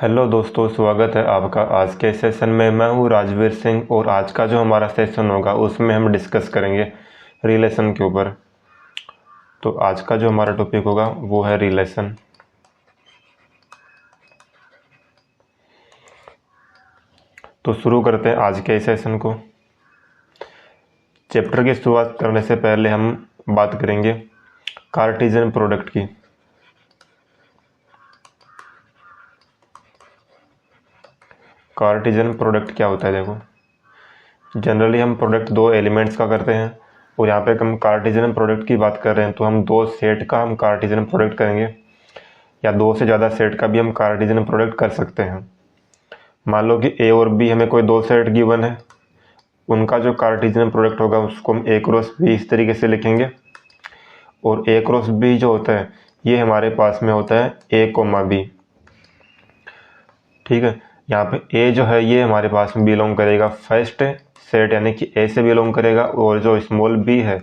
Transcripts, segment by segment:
Hello दोस्तों, स्वागत है आपका आज के सेशन में। मैं हूं राजवीर सिंह और आज का जो हमारा सेशन होगा उसमें हम डिस्कस करेंगे रिलेशन के ऊपर। तो आज का जो हमारा टॉपिक होगा वो है रिलेशन। तो शुरू करते हैं आज के सेशन को। चैप्टर की शुरुआत करने से पहले हम बात करेंगे कार्टेशियन प्रोडक्ट की। कार्टेशियन प्रोडक्ट क्या होता है? देखो, जनरली हम प्रोडक्ट दो एलिमेंट्स का करते हैं और यहाँ पे हम कार्टेशियन प्रोडक्ट की बात कर रहे हैं तो हम दो सेट का हम कार्टेशियन प्रोडक्ट करेंगे या दो से ज़्यादा सेट का भी हम कार्टेशियन प्रोडक्ट कर सकते हैं। मान लो कि ए और बी हमें कोई दो सेट गिवन है, उनका जो कार्टेशियन प्रोडक्ट होगा उसको हम ए क्रॉस बी इस तरीके से लिखेंगे। और ए क्रॉस बी जो होता है ये हमारे पास में होता है ए कोमा बी। ठीक है, यहाँ पे ए जो है ये हमारे पास में बिलोंग करेगा फर्स्ट सेट यानी कि ए से बिलोंग करेगा, और जो स्मॉल बी है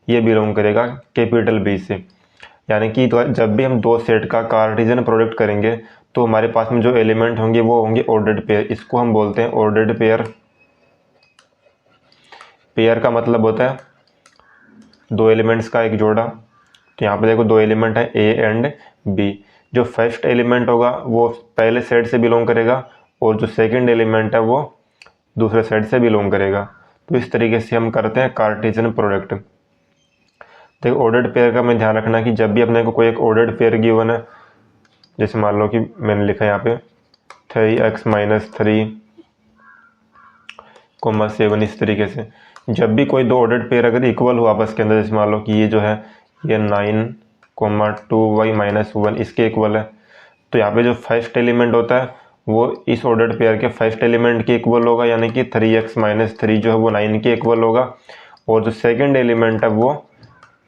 ये बिलोंग करेगा कैपिटल बी से। यानी कि जब भी हम दो सेट का कार्टेशियन प्रोडक्ट करेंगे तो हमारे पास में जो एलिमेंट होंगे वो होंगे ऑर्डर्ड पेयर। इसको हम बोलते हैं ऑर्डर्ड पेयर। पेयर का मतलब होता है दो एलिमेंट्स का एक जोड़ा। तो यहाँ पे देखो दो एलिमेंट है ए एंड बी। जो फर्स्ट एलिमेंट होगा वो पहले सेट से बिलोंग करेगा और जो सेकंड एलिमेंट है वो दूसरे सेट से बिलोंग करेगा। तो इस तरीके से हम करते हैं कार्टेशियन प्रोडक्ट। देखो, ऑर्डर्ड पेयर का मैं ध्यान रखना कि जब भी अपने को कोई एक ऑर्डर्ड पेयर गिवन है, जैसे मान लो कि मैंने लिखा है यहाँ पे 3x - 3, 7 इस तरीके से। जब भी कोई दो ऑर्डर्ड पेयर अगर इक्वल हो आपस के अंदर, जैसे मान लो कि ये जो है ये 9, 2y - 1 इसके इक्वल है, तो यहाँ पे जो फर्स्ट एलिमेंट होता है वो इस ऑर्डर्ड पेयर के फर्स्ट एलिमेंट के इक्वल होगा, यानी कि 3x - 3 जो है वो 9 के इक्वल होगा। और जो सेकंड एलिमेंट है वो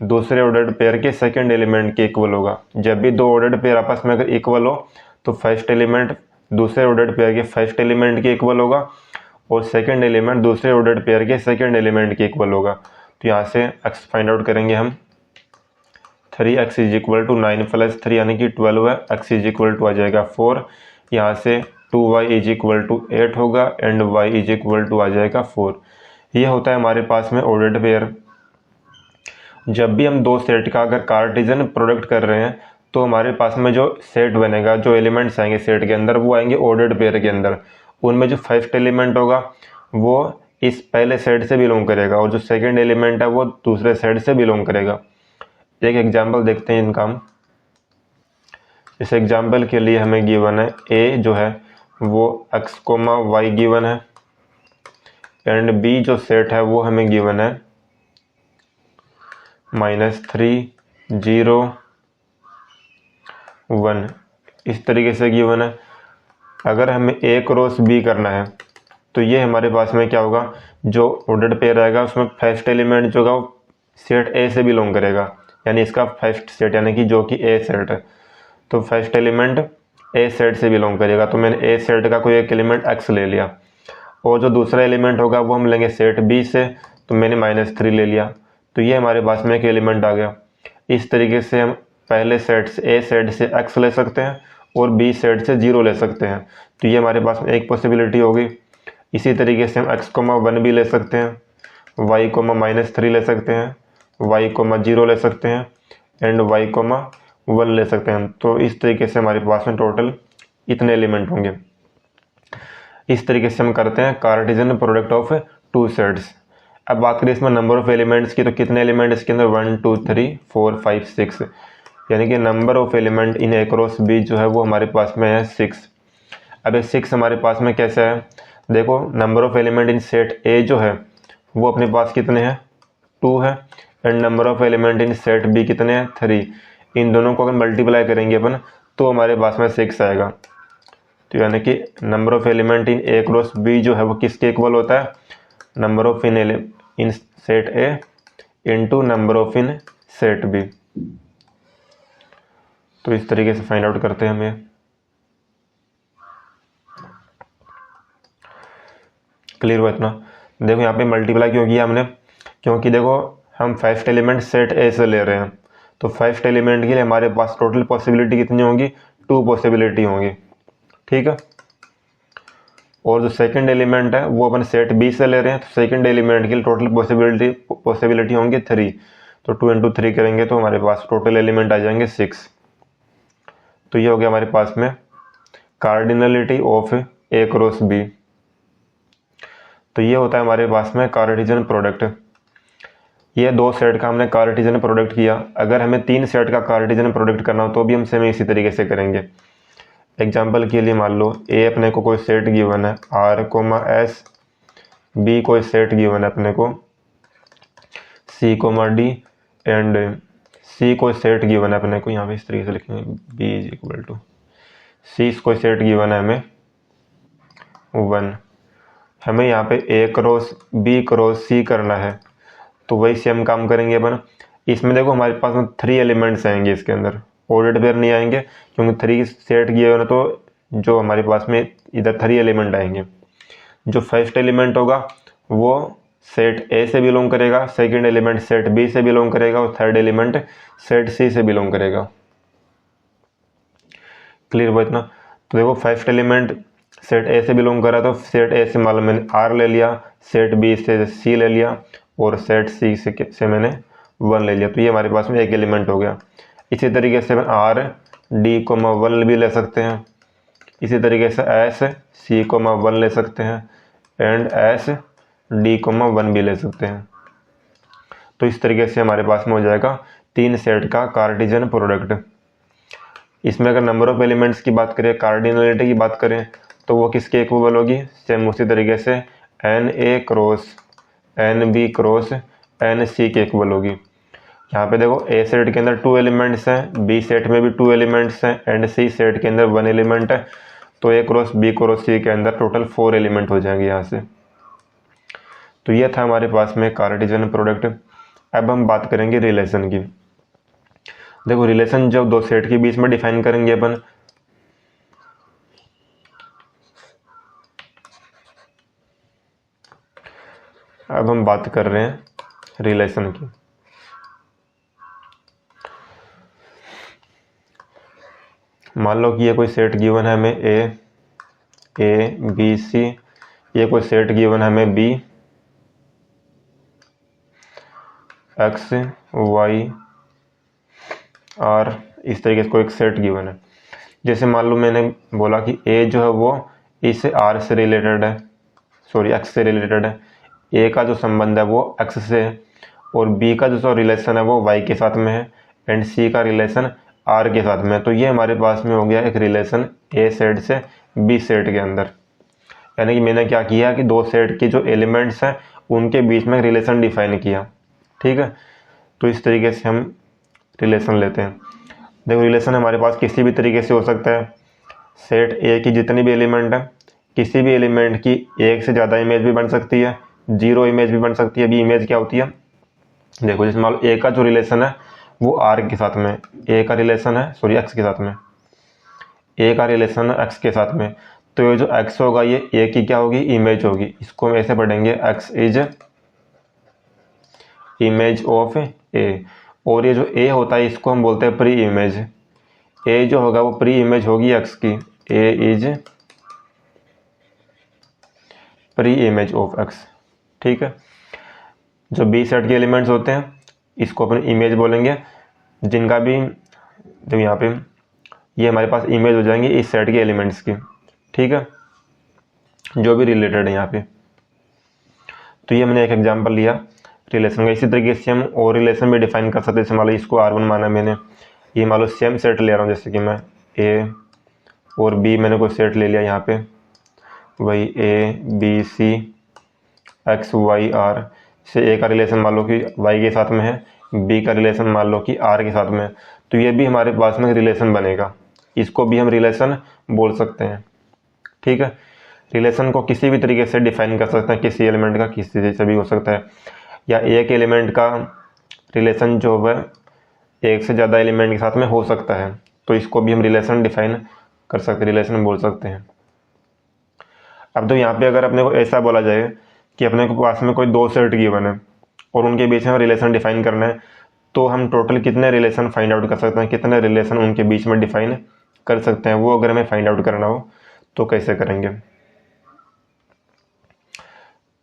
दूसरे ऑर्डर्ड पेयर के सेकंड एलिमेंट के इक्वल होगा। जब भी दो ऑर्डर्ड पेयर आपस में अगर इक्वल हो तो फर्स्ट एलिमेंट दूसरे ऑर्डर्ड पेयर के फर्स्ट एलिमेंट के इक्वल होगा और सेकंड एलिमेंट दूसरे ऑर्डर्ड पेयर के सेकंड एलिमेंट के इक्वल होगा। तो यहाँ से x फाइंड आउट करेंगे हम। 3x = 9 + 3 यानी कि 12 है। x = आ जाएगा 4। यहाँ से 2y = 8 होगा एंड y = आ जाएगा 4। ये होता है हमारे पास में ऑर्डर्ड पेयर। जब भी हम दो सेट का अगर कार्टेशियन प्रोडक्ट कर रहे हैं तो हमारे पास में जो सेट बनेगा, जो एलिमेंट्स आएंगे सेट के अंदर वो आएंगे ऑर्डर्ड पेयर के अंदर। उनमें जो फर्स्ट एलिमेंट होगा वो इस पहले सेट से बिलोंग करेगा और जो सेकंड एलिमेंट है वो दूसरे सेट से बिलोंग करेगा। एक एग्जाम्पल देखते हैं इनका हम। इस एग्जाम्पल के लिए हमें गिवन है ए जो है वो x, y गिवन है एंड बी जो सेट है वो हमें गिवन है -3, 0, 1 इस तरीके से गिवन है। अगर हमें ए क्रॉस बी करना है तो ये हमारे पास में क्या होगा, जो ऑर्डर्ड पेयर आएगा उसमें फर्स्ट एलिमेंट जो होगा वो सेट ए से बिलोंग करेगा, यानी इसका फर्स्ट सेट यानी कि जो कि ए सेट है। तो फर्स्ट एलिमेंट ए सेट से बिलोंग करेगा, तो मैंने ए सेट का कोई एक एलिमेंट x ले लिया और जो दूसरा एलिमेंट होगा वो हम लेंगे सेट बी से, तो मैंने -3 ले लिया। तो ये हमारे पास में एक एलिमेंट आ गया। इस तरीके से हम पहले सेट से ए सेट से x ले सकते हैं और बी सेट से 0 ले सकते हैं। तो ये हमारे पास में एक पॉसिबिलिटी होगी। इसी तरीके से हम x, 1 भी ले सकते हैं, y, -3 ले सकते हैं, y, 0 ले सकते हैं एंड y, 1 ले सकते हैं। तो इस तरीके से हमारे पास में टोटल इतने एलिमेंट होंगे। इस तरीके से हम करते हैं Cartesian product of two sets. अब बात करें इसमें नंबर ऑफ एलिमेंट्स की, तो कितने एलिमेंट इसके अंदर 1, 2, 3, 4, 5, 6 यानी कि number of element in A cross B जो है वो हमारे पास में है 6। अब ये 6 हमारे पास में कैसे है? देखो, number of element in set A जो है वो अपने पास कितने हैं, 2 है and number of element in set B कितने हैं, 3। इन दोनों को अगर मल्टीप्लाई करेंगे अपन तो हमारे पास में 6 आएगा। तो यानी कि number of element in A cross B जो है वो किसके इक्वल होता है, number of in set A into number of in set B. तो इस तरीके से फाइंड आउट करते हैं हम ये। क्लियर हुआ इतना? देखो यहाँ पे मल्टीप्लाई क्यों किया हमने, क्योंकि देखो हम फर्स्ट एलिमेंट सेट ए से ले रहे हैं, तो फर्स्ट एलिमेंट के लिए हमारे पास टोटल पॉसिबिलिटी कितनी होंगी, 2 पॉसिबिलिटी होंगी। ठीक है। और जो सेकंड एलिमेंट है वो अपन सेट बी से ले रहे हैं, तो सेकंड एलिमेंट के लिए टोटल पॉसिबिलिटी होंगी 3, तो 2 × 3 करेंगे तो हमारे पास टोटल एलिमेंट आ जाएंगे 6। तो ये हो गया हमारे पास में cardinality of A cross B. तो ये होता है हमारे पास में कार्टेशियन प्रोडक्ट। ये 2 सेट का हमने कार्टेशियन प्रोडक्ट किया। अगर हमें 3 सेट का कार्टेशियन प्रोडक्ट करना हो तो भी हम सेम इसी तरीके से करेंगे। एग्जाम्पल के लिए मान लो ए अपने को कोई सेट गिवन है R, S, B कोई सेट गिवन है अपने को C, D एंड C कोई सेट गिवन है अपने को, यहाँ पे इस तरीके से लिखेंगे B = C कोई सेट गिवन है हमें 1। हमें यहाँ पे A cross B cross C करना है, तो वही सेम काम करेंगे अपन। इसमें देखो हमारे पास में 3 एलिमेंट्स आएंगे, इसके अंदर ऑर्डर्ड पेयर नहीं आएंगे क्योंकि 3 सेट किए हुए ना, तो जो हमारे पास में इधर 3 एलिमेंट आएंगे। जो फर्स्ट एलिमेंट होगा वो सेट ए से बिलोंग करेगा, सेकंड एलिमेंट सेट बी से बिलोंग करेगा और थर्ड एलिमेंट सेट सी से बिलोंग करेगा। क्लियर हुआ इतना? तो देखो फर्स्ट एलिमेंट सेट ए से बिलोंग कर रहा है, तो सेट ए से मान लो मैंने आर ले लिया, सेट बी से सी ले लिया और सेट सी से मैंने 1 ले लिया, तो ये हमारे पास में एक एलिमेंट हो गया। इसी तरीके से आर डी कोमा 1 भी ले सकते हैं, इसी तरीके से एस सी कोमा 1 ले सकते हैं एंड एस डी कोमा 1 भी ले सकते हैं। तो इस तरीके से हमारे पास में हो जाएगा 3 सेट का कार्टेशियन प्रोडक्ट। इसमें अगर नंबर ऑफ एलिमेंट्स की बात करें, कार्डिनलिटी की बात करें, तो वो किसके इक्वल होगी? सेम उसी तरीके से n A cross n B cross n C के इक्वल होगी। यहाँ पे देखो ए सेट के अंदर 2 एलिमेंट्स हैं, बी सेट में भी 2 एलिमेंट्स हैं एंड सी सेट के अंदर 1 एलिमेंट है, तो ए क्रॉस बी क्रॉस सी के अंदर टोटल 4 एलिमेंट हो जाएंगे यहाँ से। तो ये था हमारे पास में कार्टेशियन प्रोडक्ट। अब हम बात करेंगे रिलेशन की। देखो रिलेशन जब 2 सेट के बीच में डिफाइन करेंगे अपन, अब हम बात कर रहे हैं रिलेशन की। मान लो कि ये कोई सेट गिवन है हमें ए बी सी, ये कोई सेट गिवन है हमें बी एक्स वाई आर, इस तरीके से कोई एक सेट गिवन है। जैसे मान लो मैंने बोला कि ए जो है वो इस आर से रिलेटेड है, सॉरी एक्स से रिलेटेड है, ए का जो संबंध है वो एक्स से है और बी का जो रिलेशन है वो वाई के साथ में है एंड सी का रिलेशन आर के साथ में। तो ये हमारे पास में हो गया एक रिलेशन ए सेट से बी सेट के अंदर। यानी कि मैंने क्या किया कि 2 सेट के जो एलिमेंट्स हैं उनके बीच में रिलेशन डिफाइन किया। ठीक है, तो इस तरीके से हम रिलेशन लेते हैं। देखो रिलेशन हमारे पास किसी भी तरीके से हो सकता है। सेट ए की जितनी भी एलिमेंट है, किसी भी एलिमेंट की एक से ज़्यादा इमेज भी बन सकती है, 0 इमेज भी बन सकती है। अभी इमेज क्या होती है, देखो जैसे मान लो ए का जो रिलेशन है वो आर के साथ में, ए का रिलेशन है सॉरी एक्स के साथ में, ए का रिलेशन है एक्स के साथ में, तो ये जो एक्स होगा ये ए की क्या होगी? इमेज होगी। इसको हम ऐसे पढ़ेंगे एक्स इज इमेज ऑफ ए। और ये जो ए होता है इसको हम बोलते हैं प्री इमेज। ए जो होगा वो प्री इमेज होगी एक्स की, A is pre image of X. ठीक है, जो बी सेट के एलिमेंट्स होते हैं इसको अपन इमेज बोलेंगे, जिनका भी जो यहाँ पे ये हमारे पास इमेज हो जाएंगी इस सेट के एलिमेंट्स की। ठीक है, जो भी रिलेटेड है यहाँ पे। तो ये मैंने एक एग्जांपल लिया रिलेशन का। इसी तरीके से हम और रिलेशन भी डिफाइन कर सकते हैं। जैसे मान लो इसको R1 माना मैंने, ये मान लो सेम सेट ले रहा हूँ, जैसे कि मैं ए और बी मैंने कोई सेट ले लिया यहाँ पे, वही A B C X Y R से ए का रिलेशन मान लो कि वाई के साथ में है, बी का रिलेशन मान लो कि आर के साथ में है, तो ये भी हमारे पास में रिलेशन बनेगा। इसको भी हम रिलेशन बोल सकते हैं। ठीक है, रिलेशन को किसी भी तरीके से डिफाइन कर सकते हैं, किसी एलिमेंट का किसी से भी हो सकता है, या एक एलिमेंट का रिलेशन जो है एक से ज़्यादा एलिमेंट के साथ में हो सकता है, तो इसको भी हम रिलेशन डिफाइन कर सकते हैं, रिलेशन बोल सकते हैं। अब तो यहाँ पे अगर अपने को ऐसा बोला जाए कि अपने को पास में कोई 2 सेट गिवन है और उनके बीच में रिलेशन डिफाइन करना है, तो हम टोटल कितने रिलेशन फाइंड आउट कर सकते हैं, कितने रिलेशन उनके बीच में डिफाइन कर सकते हैं, वो अगर हमें फाइंड आउट करना हो तो कैसे करेंगे,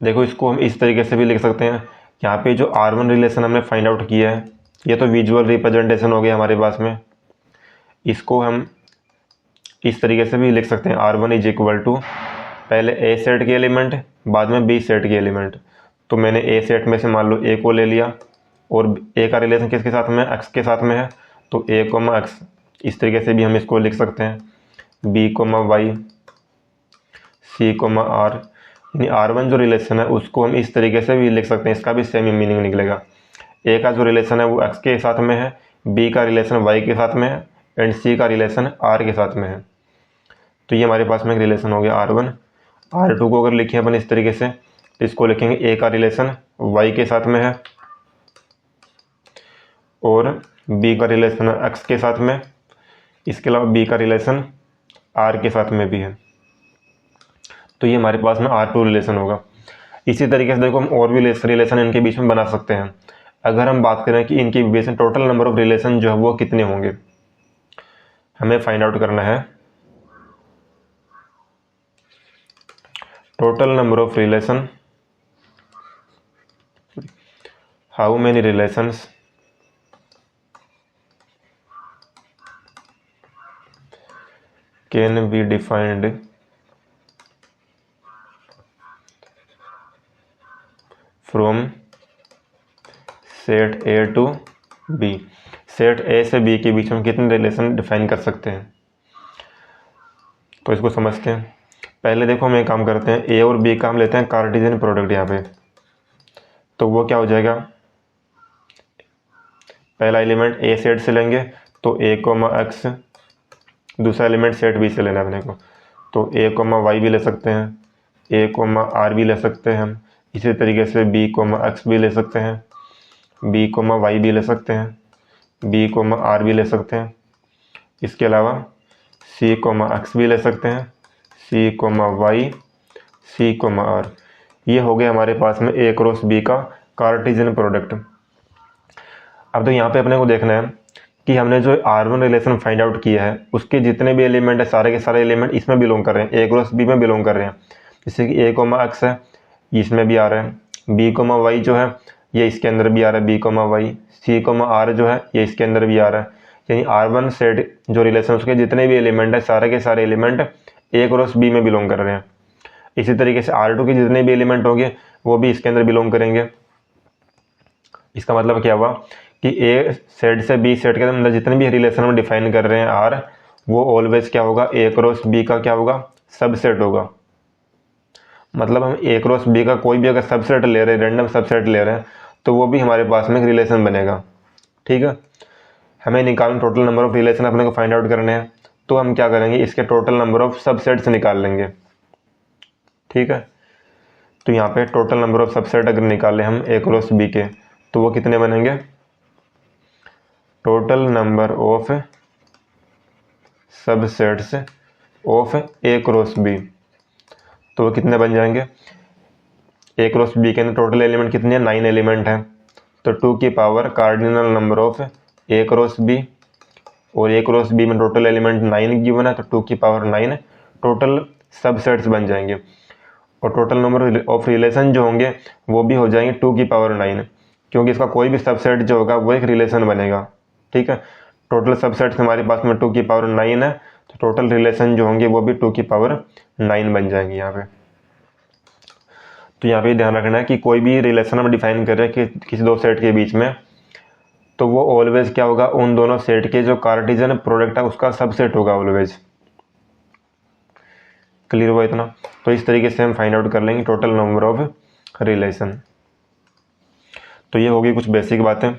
देखो इसको हम इस तरीके से भी लिख सकते हैं। यहाँ पे जो R1 रिलेशन हमने फाइंड आउट किया है, ये तो विजुअल रिप्रेजेंटेशन हो गया हमारे पास में। इसको हम इस तरीके से भी लिख सकते हैं, R1 इज इक्वल टू पहले A सेट के एलिमेंट, बाद में B सेट के एलिमेंट। तो मैंने A सेट में से मान लो A को ले लिया, और A का रिलेशन किसके साथ में, X के साथ में है, तो A, X। इस तरीके से भी हम इसको लिख सकते हैं, B, Y, C, R। यानी R1 जो रिलेशन है उसको हम इस तरीके से भी लिख सकते हैं, इसका भी सेम मीनिंग निकलेगा। A का जो रिलेशन है वो X के साथ में है, B का रिलेशन Y के साथ में है, एंड C का रिलेशन R के साथ में है। तो ये हमारे पास में एक रिलेशन हो गया R1। R2 को अगर लिखें अपन इस तरीके से, तो इसको लिखेंगे A का रिलेशन Y के साथ में है, और B का रिलेशन X के साथ में, इसके अलावा B का रिलेशन R के साथ में भी है। तो ये हमारे पास में R2 रिलेशन होगा। इसी तरीके से देखो हम और भी रिलेशन इनके बीच में बना सकते हैं। अगर हम बात करें कि इनके बीच में टोटल नंबर ऑफ रिलेशन जो है वो कितने होंगे, हमें फाइंड आउट करना है total number of relation, how many relations can be defined from set A to B। Set A से B के बीच में कितने रिलेशन डिफाइन कर सकते हैं, तो इसको समझते हैं। पहले देखो हम एक काम करते हैं, A और B का हम लेते हैं कार्टेशियन प्रोडक्ट यहाँ पे। तो वो क्या हो जाएगा, पहला एलिमेंट A सेट से लेंगे तो A, X, दूसरा एलिमेंट सेट B से लेना है अपने को, तो A, Y भी ले सकते हैं, A, R भी ले सकते हैं हम। इसी तरीके से B, X भी ले सकते हैं, B, Y भी ले सकते हैं, B, R भी ले सकते हैं। इसके अलावा C, X भी ले सकते हैं, C, Y, C, R। ये हो गया हमारे पास में A क्रॉस B का कार्टेशियन प्रोडक्ट। अब तो यहाँ पे अपने को देखना है कि हमने जो R1 रिलेशन फाइंड आउट किया है उसके जितने भी एलिमेंट है सारे के सारे एलिमेंट इसमें बिलोंग कर रहे हैं, A क्रॉस B में बिलोंग कर रहे हैं। जैसे कि A, X है, इसमें भी आ रहा है, B, Y जो है ये इसके अंदर भी आ रहा है, B, Y, C, R जो है ये इसके अंदर भी आ रहा है। यानी R1 सेट जो रिलेशन उसके जितने भी एलिमेंट है सारे के सारे एलिमेंट A क्रॉस B में बिलोंग कर रहे हैं। इसी तरीके से R2 के जितने भी एलिमेंट होंगे वो भी इसके अंदर बिलोंग करेंगे। इसका मतलब क्या हुआ कि A सेट से B सेट के अंदर जितने भी रिलेशन हम डिफाइन कर रहे हैं R, वो ऑलवेज क्या होगा, A क्रॉस B का क्या होगा, सबसेट होगा। मतलब हम A क्रॉस B का कोई भी अगर सबसेट ले रहे हैं, रैंडम सबसेट ले रहे हैं, तो वो भी हमारे पास में एक रिलेशन बनेगा। ठीक है, हमें निकालना टोटल नंबर ऑफ रिलेशन अपने को फाइंड आउट करने हैं, तो हम क्या करेंगे, इसके टोटल नंबर ऑफ सबसेट्स निकाल लेंगे। ठीक है, तो यहाँ पे टोटल नंबर ऑफ सबसेट अगर निकाले हम A क्रॉस B के, तो वो कितने बनेंगे, total number of subsets of A cross B, तो वो कितने बन जाएंगे, A क्रॉस B के अंदर टोटल एलिमेंट कितने हैं, 9 एलिमेंट हैं, तो 2 की power cardinal number of A cross B, और A क्रॉस B में टोटल एलिमेंट 9 गिवन है, तो 2 की पावर 9 टोटल सबसेट्स बन जाएंगे। और टोटल नंबर ऑफ रिलेशन जो होंगे वो भी हो जाएंगे 2 की पावर 9, क्योंकि इसका कोई भी सबसेट जो होगा वो एक रिलेशन बनेगा। ठीक है, टोटल सबसेट्स हमारे पास में 2 की पावर 9 है, तो टोटल रिलेशन जो होंगे वो भी 2 की पावर 9 बन जाएंगे यहाँ पे। तो यहाँ पे ध्यान रखना है कि कोई भी रिलेशन हम डिफाइन कर रहे हैं कि किसी दो सेट के बीच में, तो वो ऑलवेज क्या होगा, उन दोनों सेट के जो कार्टेशियन प्रोडक्ट है उसका सबसेट होगा ऑलवेज। क्लियर हुआ इतना? तो इस तरीके से हम फाइंड आउट कर लेंगे टोटल नंबर ऑफ रिलेशन। तो ये होगी कुछ बेसिक बातें,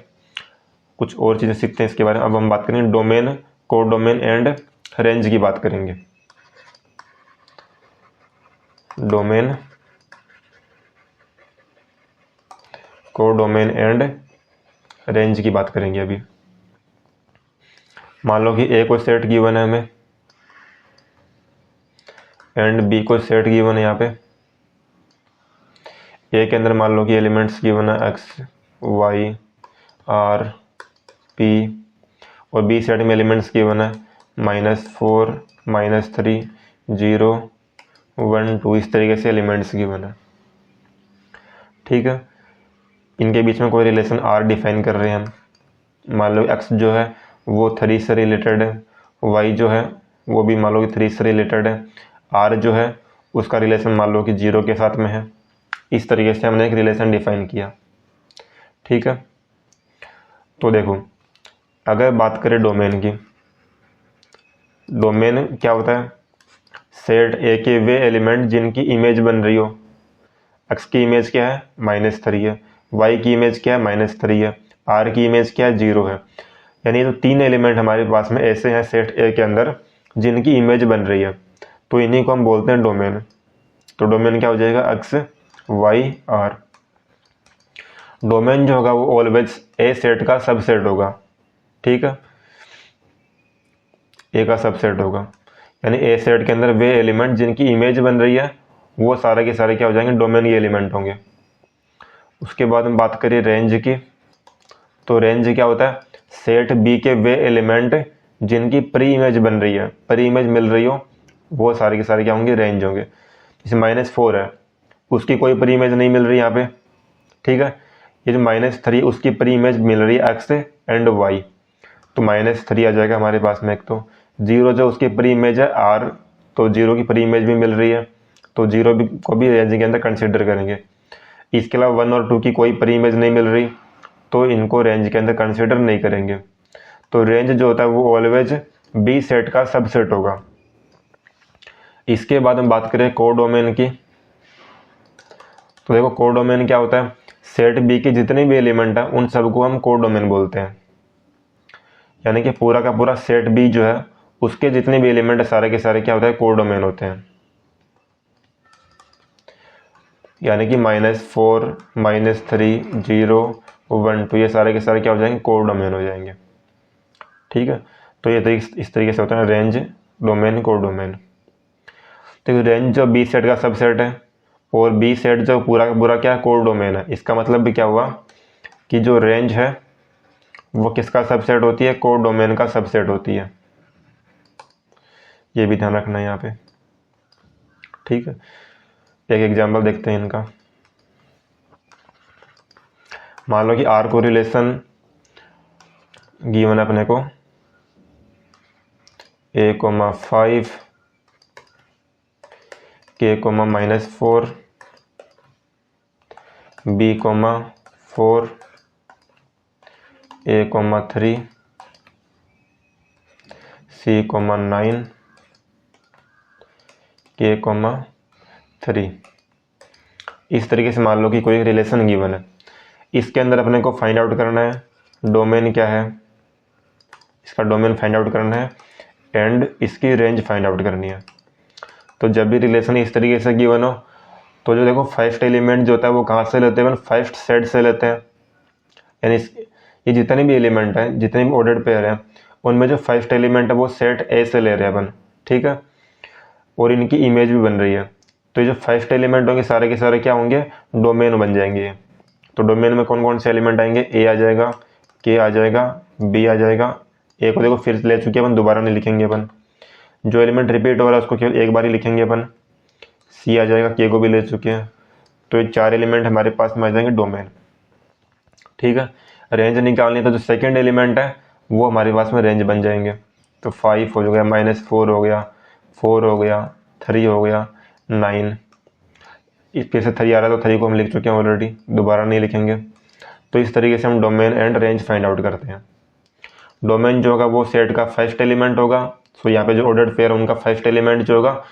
कुछ और चीज़ें सीखते हैं इसके बारे में। अब हम बात करेंगे डोमेन, कोडोमेन एंड रेंज की बात करेंगे। डोमेन, कोडोमेन एंड रेंज की बात करेंगे अभी। मान लो कि A को सेट गिवन है हमें एंड B को सेट गिवन है यहाँ पे। A के अंदर मान लो कि एलिमेंट्स गिवन है X, Y, R, P, और B सेट में एलिमेंट्स गिवन है -4, -3, 0 1 2 इस तरीके से एलिमेंट्स गिवन है। ठीक है, इनके बीच में कोई रिलेशन आर डिफाइन कर रहे हैं हम। मान लो एक्स जो है वो 3 से रिलेटेड है, वाई जो है वो भी मान लो कि 3 से रिलेटेड है, आर जो है उसका रिलेशन मान लो कि 0 के साथ में है। इस तरीके से हमने एक रिलेशन डिफाइन किया। ठीक है, तो देखो अगर बात करें डोमेन की, डोमेन क्या होता है, सेट ए के वे एलिमेंट जिनकी इमेज बन रही हो। एक्स की इमेज क्या है -3 है, वाई की इमेज क्या है -3 है, आर की इमेज क्या है 0 है। यानी तो 3 एलिमेंट हमारे पास में ऐसे हैं सेट ए के अंदर जिनकी इमेज बन रही है, तो इन्हीं को हम बोलते हैं डोमेन। तो डोमेन क्या हो जाएगा, एक्स वाई आर। डोमेन जो होगा वो ऑलवेज ए सेट का सबसेट होगा। ठीक है, ए का सबसेट होगा, यानी ए सेट के अंदर वे एलिमेंट जिनकी इमेज बन रही है वो सारे के सारे क्या हो जाएंगे, डोमेन के एलिमेंट होंगे। उसके बाद हम बात करें रेंज की, तो रेंज क्या होता है, सेट बी के वे एलिमेंट जिनकी प्री इमेज बन रही है, प्री इमेज मिल रही हो, वो सारे के सारे क्या होंगे, रेंज होंगे। जैसे -4 है, उसकी कोई प्री इमेज नहीं मिल रही यहाँ पे। ठीक है, ये जो -3 उसकी प्री इमेज मिल रही है एक्स एंड वाई, तो -3 आ जाएगा हमारे पास में। एक तो 0 जो उसकी प्री इमेज है आर, तो 0 की प्री इमेज भी मिल रही है, तो 0 भी को भी रेंज के अंदर कंसिडर करेंगे। इसके अलावा 1 और 2 की कोई प्री इमेज नहीं मिल रही, तो इनको रेंज के अंदर कंसिडर नहीं करेंगे। तो रेंज जो होता है वो ऑलवेज बी सेट का सबसेट होगा। इसके बाद हम बात करें कोडोमेन की, तो देखो कोडोमेन क्या होता है, सेट बी के जितने भी एलिमेंट हैं उन सबको हम कोडोमेन बोलते हैं। यानी कि पूरा का पूरा सेट बी जो है उसके जितने भी एलिमेंट है सारे के सारे क्या होता है, कोडोमेन होते हैं। यानी कि -4 -3 0 1 2 ये सारे के सारे क्या हो जाएंगे, कोडोमेन हो जाएंगे। ठीक है, तो ये तो इस तरीके से होता है रेंज, डोमेन, कोडोमेन। तो रेंज जो बी सेट का सबसेट है और बी सेट जो पूरा का पूरा क्या है, कोडोमेन है। इसका मतलब भी क्या हुआ कि जो रेंज है वो किसका सबसेट होती है, कोडोमेन का सबसेट होती है। ये भी ध्यान रखना है यहाँ पे। ठीक है, एक एग्जांपल देखते हैं इनका। मान लो कि आर को रिलेशन गिवन है अपने को a,5 k,-4 b,4 a,3 c,9 k,3। इस तरीके से मान लो कि कोई रिलेशन गिवन है। इसके अंदर अपने को फाइंड आउट करना है डोमेन क्या है, इसका डोमेन फाइंड आउट करना है एंड इसकी रेंज फाइंड आउट करनी है। तो जब भी रिलेशन इस तरीके से गिवन हो तो जो देखो फर्स्ट एलिमेंट जो होता है वो कहाँ से लेते हैं, फर्स्ट सेट से लेते हैं। यानी ये जितने भी एलिमेंट हैं, जितने भी ऑर्डर्ड पेयर हैं, उनमें जो फर्स्ट एलिमेंट है वो सेट ए से ले रहे हैं अपन। ठीक है, और इनकी इमेज भी बन रही है, तो ये जो फर्स्ट एलिमेंट होंगे सारे के सारे क्या होंगे, डोमेन बन जाएंगे। तो डोमेन में कौन कौन से एलिमेंट आएंगे, ए आ जाएगा, के आ जाएगा, बी आ जाएगा। ए को देखो फिर ले चुके अपन, दोबारा नहीं लिखेंगे अपन। जो एलिमेंट रिपीट हो रहा है उसको केवल एक बार ही लिखेंगे अपन। सी आ जाएगा, के को भी ले चुके हैं। तो ये 4 एलिमेंट हमारे पास में आ जाएंगे डोमेन। ठीक है, रेंज निकालनी है तो जो सेकेंड एलिमेंट है वो हमारे पास में रेंज बन जाएंगे। तो 5 हो गया, -4 हो गया, 4 हो गया, 3 हो गया, 9। इस फिर से 3 आ रहा है तो 3 को हम लिख चुके हैं ऑलरेडी, दोबारा नहीं लिखेंगे। तो इस तरीके से हम domain and range find out करते हैं। डोमेन जो होगा वो सेट का फर्स्ट एलिमेंट होगा, सो यहाँ पे जो ऑर्डर्ड पेयर उनका फर्स्ट एलिमेंट जो होगा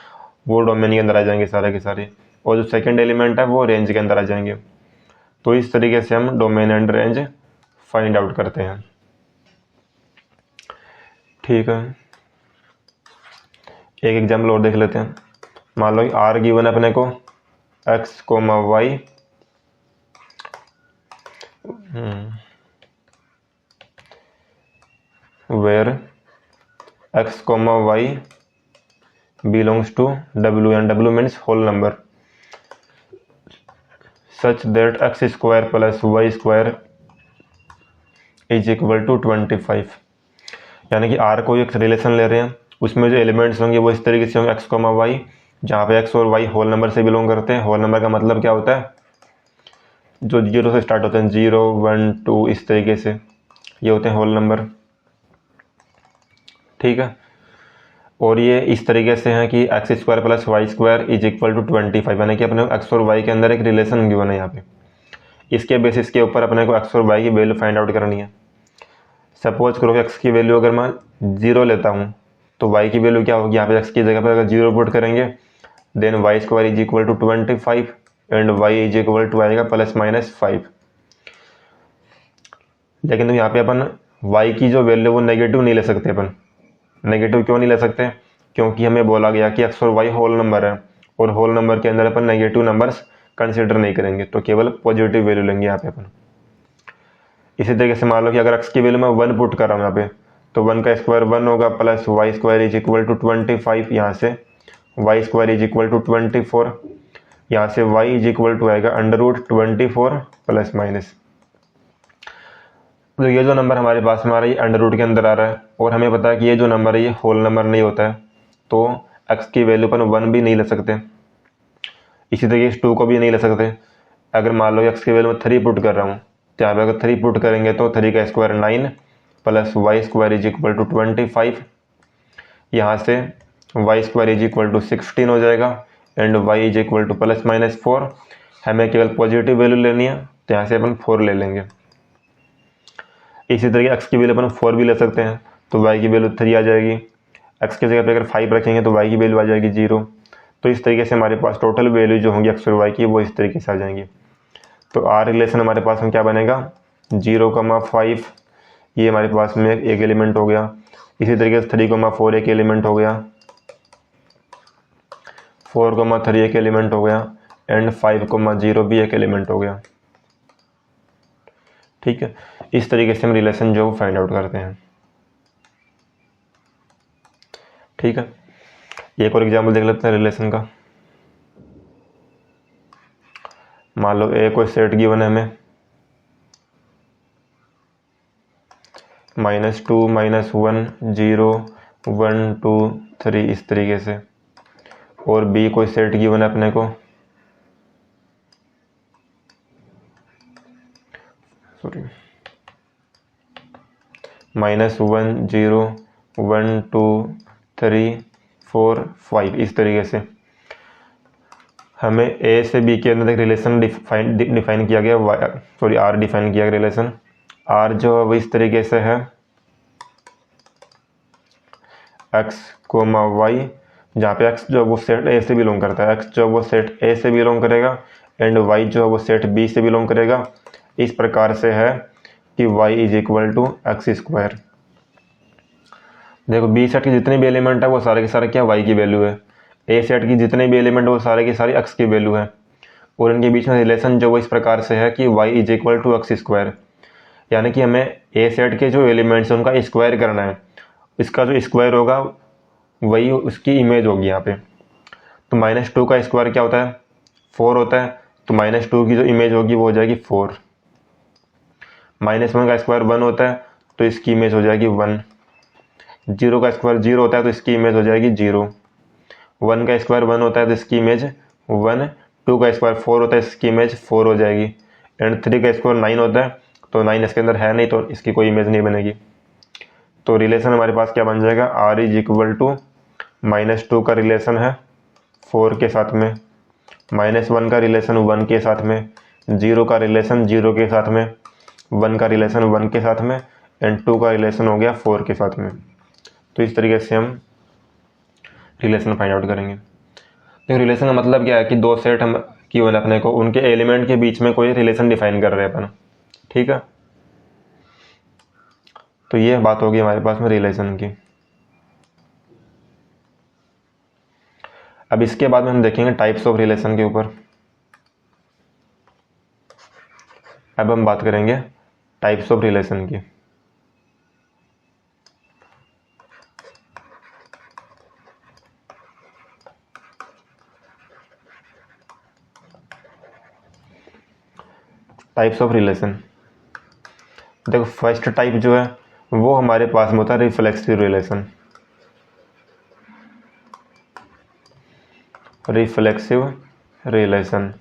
वो डोमेन के अंदर आ जाएंगे सारे के सारे, और जो सेकंड एलिमेंट है वो रेंज के अंदर आ जाएंगे। तो इस तरीके से हम domain and range find out करते हैं। ठीक है, एक एग्जाम्पल और देख लेते हैं। मान लो आर गिवन है अपने को x, y where x, y belongs to w and w means whole number such that x square plus y square is equal to 25। यानी कि r को एक रिलेशन ले रहे हैं उसमें जो एलिमेंट्स होंगे वो इस तरीके से होंगे x, y, जहाँ पे x और y होल नंबर से बिलोंग करते हैं। होल नंबर का मतलब क्या होता है, जो 0 से स्टार्ट होते हैं, 0, 1, 2, इस तरीके से ये होते हैं होल नंबर। ठीक है, और ये इस तरीके से हैं कि x² + y² is equal to 25, यानी कि अपने x और y के अंदर एक रिलेशन गिवन है यहाँ पे। इसके बेसिस के ऊपर अपने को x और y की वैल्यू फाइंड आउट करनी है। सपोज करो कि x की वैल्यू अगर मैं 0 लेता हूँ तो y की वैल्यू क्या होगी, यहाँ पे x की जगह पर अगर 0 पुट करेंगे then y² is equal to 25 and y is equal to आएगा ±5। लेकिन तो यहाँ पे अपन y की जो वैल्यू वो नेगेटिव नहीं ले सकते। अपन नेगेटिव क्यों नहीं ले सकते, क्योंकि हमें बोला गया कि x और y होल नंबर है और होल नंबर के अंदर अपन नेगेटिव नंबर्स कंसिडर नहीं करेंगे, तो केवल पॉजिटिव वैल्यू लेंगे यहाँ पे अपन। इसी तरीके से मान लो कि अगर x की वैल्यू मैं 1 पुट कर रहा हूँ यहाँ पे, तो 1 का स्क्वायर 1 होगा plus y² is equal to 25, यहाँ से y² इज इक्वल टू 24, यहाँ से y इज इक्वल टू आएगा √24 ±। तो ये जो नंबर हमारे पास में आ रहा है ये अंडर के अंदर आ रहा है और हमें पता है कि ये जो नंबर है ये होल नंबर नहीं होता है, तो x की वैल्यू पर 1 भी नहीं ले सकते। इसी तरीके से 2 को भी नहीं ले सकते। अगर मान लो x की वैल्यू में 3 पुट कर रहा हूँ तो यहाँ पे अगर 3 पुट करेंगे तो 3 का square 9 plus y² is equal to 25, यहाँ से y² इज इक्वल टू 16 हो जाएगा and y is equal to ±4। हमें केवल पॉजिटिव वैल्यू लेनी है तो यहाँ से अपन 4 ले लेंगे। इसी तरीके x की वैल्यू अपन 4 भी ले सकते हैं, तो y की वैल्यू 3 आ जाएगी। x की जगह पे अगर 5 रखेंगे तो y की वैल्यू आ जाएगी 0। तो इस तरीके से हमारे पास टोटल वैल्यू जो होंगी x और y की वो इस तरीके से आ जाएंगी। तो r रिलेशन हमारे पास में क्या बनेगा, 0,5 ये हमारे पास में एक एलिमेंट हो गया। इसी तरीके से 3,4 एक एलिमेंट हो गया, 4,3 एक एलिमेंट हो गया एंड 5,0 भी एक एलिमेंट हो गया। ठीक है, इस तरीके से हम रिलेशन जो फाइंड आउट करते हैं। ठीक है, एक और एग्जाम्पल देख लेते हैं रिलेशन का। मान लो ए कोई सेट गिवन है हमें -2, -1, 0, 1, 2, 3 इस तरीके से, और बी कोई सेट गिवन है अपने को -1, 0, 1, 2, 3, 4, 5 इस तरीके से। हमें ए से बी के अंदर एक रिलेशन डिफाइन किया गया, आर डिफाइन किया गया रिलेशन। आर जो है वो इस तरीके से है x, y, जहाँ पे x जो वो सेट ए से बिलोंग करता है, x जो वो सेट ए से बिलोंग करेगा एंड y जो है वो सेट बी से बिलोंग करेगा। इस प्रकार से है कि y is equal to x²। देखो बी सेट के जितने भी एलिमेंट है वो सारे के सारे क्या y की वैल्यू है, ए सेट की जितने भी एलिमेंट है वो सारे की सारी x की वैल्यू है, और इनके बीच में रिलेशन जो वो इस प्रकार से है कि y is equal to x²। यानी कि हमें ए सेट के जो एलिमेंट्स हैं उनका स्क्वायर करना है, इसका जो स्क्वायर होगा वही उसकी इमेज होगी यहाँ पे। तो -2 का स्क्वायर क्या होता है, 4 होता है, तो -2 की जो इमेज होगी वो हो जाएगी 4। -1 का स्क्वायर 1 होता है तो इसकी इमेज हो जाएगी 1। 0 का स्क्वायर 0 होता है तो इसकी इमेज हो जाएगी 0। 1 का स्क्वायर 1 होता है तो इसकी इमेज 1। 2 का स्क्वायर 4 होता है, इसकी इमेज 4 हो जाएगी एंड 3 का स्क्वायर 9 होता है तो 9 इसके अंदर है नहीं तो इसकी कोई इमेज नहीं बनेगी। तो रिलेशन हमारे पास क्या बन जाएगा, r इज इक्वल टू -2 का रिलेशन है 4 के साथ में, -1 का रिलेशन 1 के साथ में, 0 का रिलेशन 0 के साथ में, 1 का रिलेशन 1 के साथ में एंड 2 का रिलेशन हो गया 4 के साथ में। तो इस तरीके से हम रिलेशन फाइंड आउट करेंगे। तो रिलेशन का मतलब क्या है कि दो सेट हम गिवन अपने को, उनके एलिमेंट के बीच में कोई रिलेशन डिफाइन कर रहे हैं अपन। ठीक है, तो ये बात होगी हमारे पास में रिलेशन की। अब इसके बाद में हम देखेंगे टाइप्स ऑफ रिलेशन के ऊपर। अब हम बात करेंगे टाइप्स ऑफ रिलेशन की। टाइप्स ऑफ रिलेशन, देखो फर्स्ट टाइप जो है वो हमारे पास में होता है रिफ्लेक्सिव रिलेशन। Reflexive relation.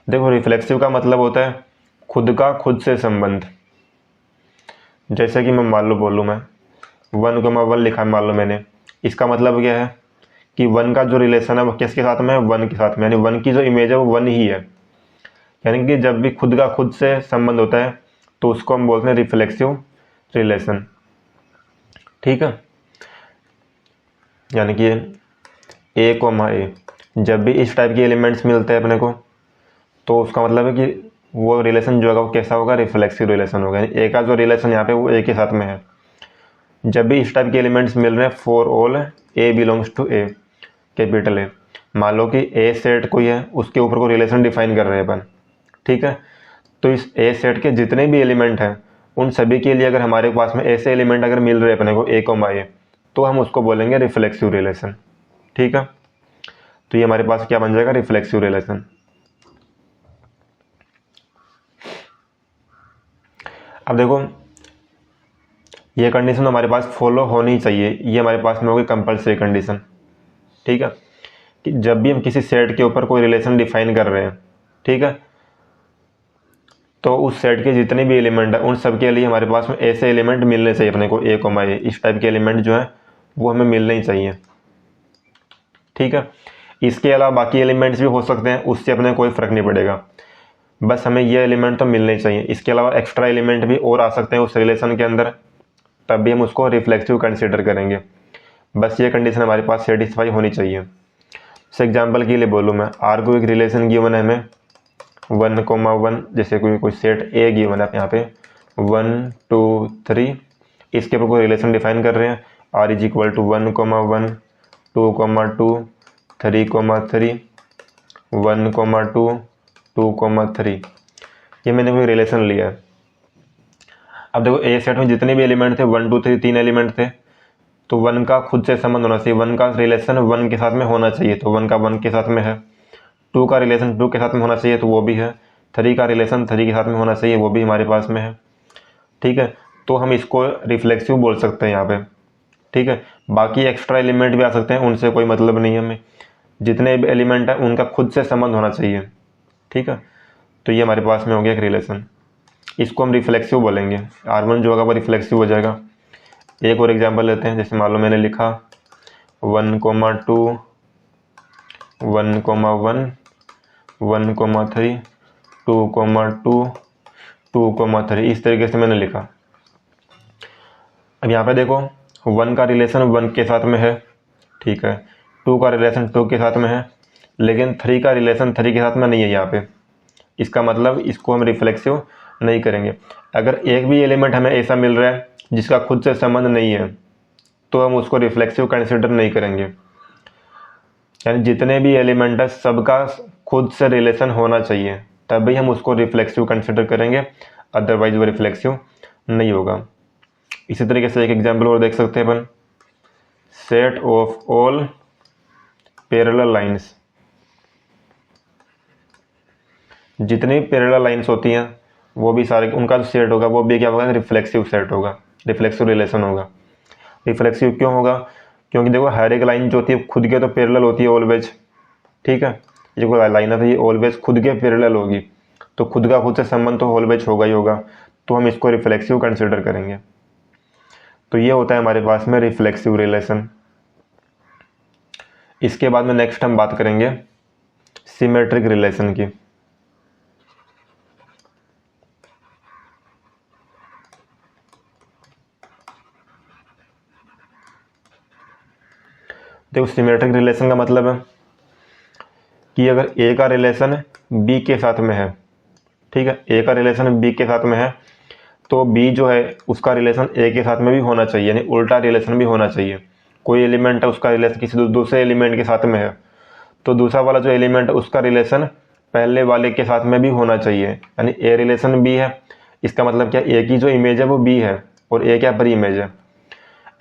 देखो रिफ्लेक्सिव का मतलब होता है खुद का खुद से संबंध। जैसे कि मैं मान लो बोलूँ, मैं 1,1 लिखा मान लो मैंने, इसका मतलब क्या है कि 1 का जो रिलेशन है वो किसके साथ में है, 1 के साथ में, यानी 1 की जो इमेज है वो 1 ही है। यानी कि जब भी खुद का खुद से संबंध होता है तो उसको हम बोलते हैं रिफ्लेक्सिव रिलेशन। ठीक है, यानी कि ए कोमा ए, जब भी इस टाइप के एलिमेंट्स मिलते हैं अपने को तो उसका मतलब है कि वो रिलेशन जो होगा वो कैसा होगा, रिफ्लेक्सिव रिलेशन होगा। यानी ए का जो रिलेशन यहाँ पे वो ए के साथ में है। जब भी इस टाइप के एलिमेंट्स मिल रहे हैं, for all A belongs to A, capital A, मान लो कि ए सेट कोई है, उसके ऊपर कोई रिलेशन डिफाइन कर रहे हैं अपन। ठीक है, तो इस ए सेट के जितने भी एलिमेंट हैं उन सभी के लिए अगर हमारे पास में ऐसे एलिमेंट अगर मिल रहे हैं अपने को ए कोमा ए, तो हम उसको बोलेंगे रिफ्लेक्सिव रिलेशन। ठीक है, तो ये हमारे पास क्या बन जाएगा, रिफ्लेक्सिव रिलेशन। अब देखो ये कंडीशन हमारे पास फॉलो होनी चाहिए, ये हमारे पास में होगी कंपल्सरी कंडीशन। ठीक है, कि जब भी हम किसी सेट के ऊपर कोई रिलेशन डिफाइन कर रहे हैं, ठीक है, तो उस सेट के जितने भी एलिमेंट हैं उन सब के लिए हमारे पास में ऐसे एलिमेंट मिलने चाहिए अपने को, ए कोमा ए, इस टाइप के एलिमेंट जो है वो हमें मिलने ही चाहिए। ठीक है, इसके अलावा बाकी एलिमेंट्स भी हो सकते हैं, उससे अपने कोई फ़र्क नहीं पड़ेगा, बस हमें ये एलिमेंट तो मिलने ही चाहिए। इसके अलावा एक्स्ट्रा एलिमेंट भी और आ सकते हैं उस रिलेशन के अंदर, तब भी हम उसको रिफ्लेक्सिव कंसिडर करेंगे। बस ये कंडीशन हमारे पास सेटिस्फाई होनी चाहिए। जैसे एग्जाम्पल के लिए बोलूँ मैं, आर को एक रिलेशन गिवन है हमें 1,1, जैसे कोई सेट ए गिवन है यहाँ पे 1 2 3, इसके ऊपर कोई रिलेशन डिफाइन कर रहे हैं, आर इज इक्वल टू 1,1 2,2 3,3 1,2 2,3, ये मैंने कोई रिलेशन लिया है। अब देखो ए सेट में जितने भी एलिमेंट थे 1 2 3 3 एलिमेंट थे, तो 1 का खुद से संबंध होना चाहिए, 1 का रिलेशन 1 के साथ में होना चाहिए, तो 1 का 1 के साथ में है। 2 का रिलेशन 2 के साथ में होना चाहिए, तो वो भी है। 3 का रिलेशन 3 के साथ में होना चाहिए, वो भी हमारे पास में है। ठीक है, तो हम इसको रिफ्लेक्सिव बोल सकते हैं यहाँ पे। ठीक है, बाकी एक्स्ट्रा एलिमेंट भी आ सकते हैं, उनसे कोई मतलब नहीं है हमें, जितने भी एलिमेंट है उनका खुद से संबंध होना चाहिए। ठीक है, तो ये हमारे पास में हो गया एक रिलेशन, इसको हम रिफ्लेक्सिव बोलेंगे। R1 जो होगा वो रिफ्लेक्सिव हो जाएगा। एक और एग्जांपल लेते हैं, जैसे मान लो मैंने लिखा 1,2 1,1 1,3 2,2 2,3, इस तरीके से मैंने लिखा। अब यहाँ पे देखो 1 का रिलेशन 1 के साथ में है, ठीक है, 2 का रिलेशन 2 के साथ में है, लेकिन 3 का रिलेशन 3 के साथ में नहीं है यहाँ पे। इसका मतलब इसको हम रिफ्लेक्सिव नहीं करेंगे। अगर एक भी एलिमेंट हमें ऐसा मिल रहा है जिसका खुद से संबंध नहीं है, तो हम उसको रिफ्लेक्सिव कंसिडर नहीं करेंगे। यानी जितने भी एलिमेंट है सबका खुद से रिलेशन होना चाहिए, तभी हम उसको रिफ्लेक्सिव कंसिडर करेंगे, अदरवाइज वो रिफ्लेक्सिव नहीं होगा। इसी तरीके से एक एग्जाम्पल और देख सकते हैं अपन, set of all parallel lines, जितनी पैरेलल लाइंस होती हैं वो भी सारे उनका जो सेट होगा वो भी क्या होगा, रिफ्लेक्सिव सेट होगा, रिफ्लेक्सिव रिलेशन होगा। रिफ्लेक्सिव क्यों होगा, क्योंकि देखो हर एक लाइन जो होती है खुद के तो पैरेलल होती है ऑलवेज। ठीक है, ये कोई लाइन है तो ये ऑलवेज खुद के पैरेलल होगी, तो खुद का खुद से संबंध तो ऑलवेज होगा ही होगा, तो हम इसको रिफ्लेक्सिव कंसिडर करेंगे। तो ये होता है हमारे पास में रिफ्लेक्सिव रिलेशन। इसके बाद में नेक्स्ट हम बात करेंगे सिमेट्रिक रिलेशन की। देखो सिमेट्रिक रिलेशन का मतलब है कि अगर ए का रिलेशन बी के साथ में है, ठीक है, ए का रिलेशन बी के साथ में है, तो बी जो है उसका रिलेशन ए के साथ में भी होना चाहिए, यानी उल्टा रिलेशन भी होना चाहिए। कोई एलिमेंट है उसका रिलेशन किसी दूसरे एलिमेंट के साथ में है, तो दूसरा वाला जो एलिमेंट है उसका रिलेशन पहले वाले के साथ में भी होना चाहिए। यानी ए रिलेशन बी है, इसका मतलब क्या, ए की जो इमेज है वो बी है और ए क्या पर इमेज है।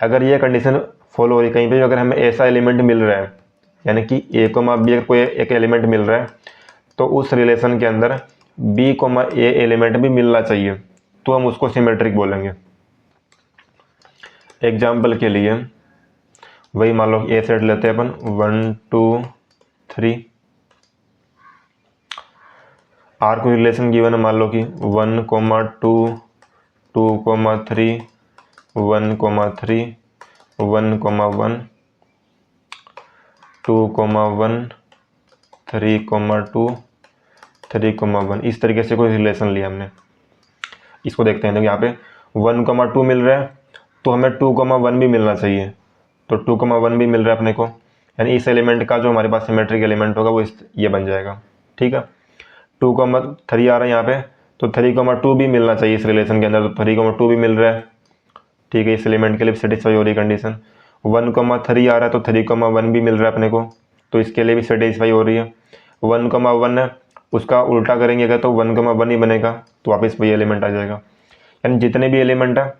अगर ये कंडीशन फॉलो हो रही, कहीं पे भी अगर हमें ऐसा एलिमेंट मिल रहा है, यानी कि ए कोमा बी अगर कोई एक एलिमेंट मिल रहा है, तो उस रिलेशन के अंदर बी कोमा ए एलिमेंट भी मिलना चाहिए, तो हम उसको सिमेट्रिक बोलेंगे। एग्जाम्पल के लिए वही मान लो ए सेट लेते हैं अपन 1 2 3। आर कोई रिलेशन गिवन है, मान लो कि 1 2 2 3 1 3 1 1 2 1 3 2 3 1। इस तरीके से कोई रिलेशन लिया हमने। इसको देखते हैं, तो यहाँ पे 1 2 मिल रहा है, तो हमें 2 1 भी मिलना चाहिए। तो 2 1 भी मिल रहा है अपने को, यानी इस एलिमेंट का जो हमारे पास सिमेट्रिक एलिमेंट होगा वो ये बन जाएगा। ठीक है, 2 3 आ रहा है यहाँ पे, तो 3 2 भी मिलना चाहिए इस रिलेशन के अंदर, तो 3 2 भी मिल रहा है। ठीक है, इस एलिमेंट के लिए सेटिस्फाई हो रही कंडीशन। 1 3 आ रहा है, तो 3 1 भी मिल रहा है अपने को, तो इसके लिए भी सेटिस्फाई हो रही है। 1 1 है, उसका उल्टा करेंगे अगर तो 1 1 ही बनेगा, तो वापस वही एलिमेंट आ जाएगा। यानी जितने भी एलिमेंट है